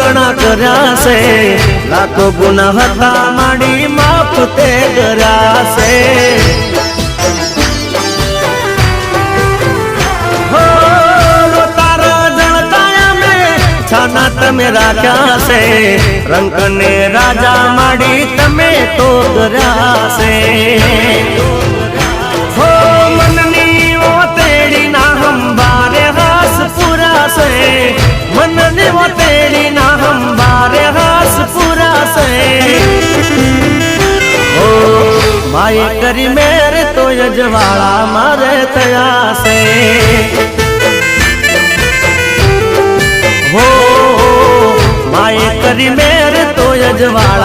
ઘણા કર્યા છે, લાખો ગુના હતા માડી માફ તે કર્યા છે। હો તારા જણતાયા મેં છાના તમે રાખ્યા છે, રંકને રાજા માડી તમે તો કર્યા છે। હો મનની ઓ તેડી ના હંભારે હાસ પૂરા છે, મનની ઓ તેડી ના હંભારે હાસ પૂરા છે। ઓ માય કરી મેર તો યજવાળા મારે થયા છે। હો માય કરી મેર તો યજવાળા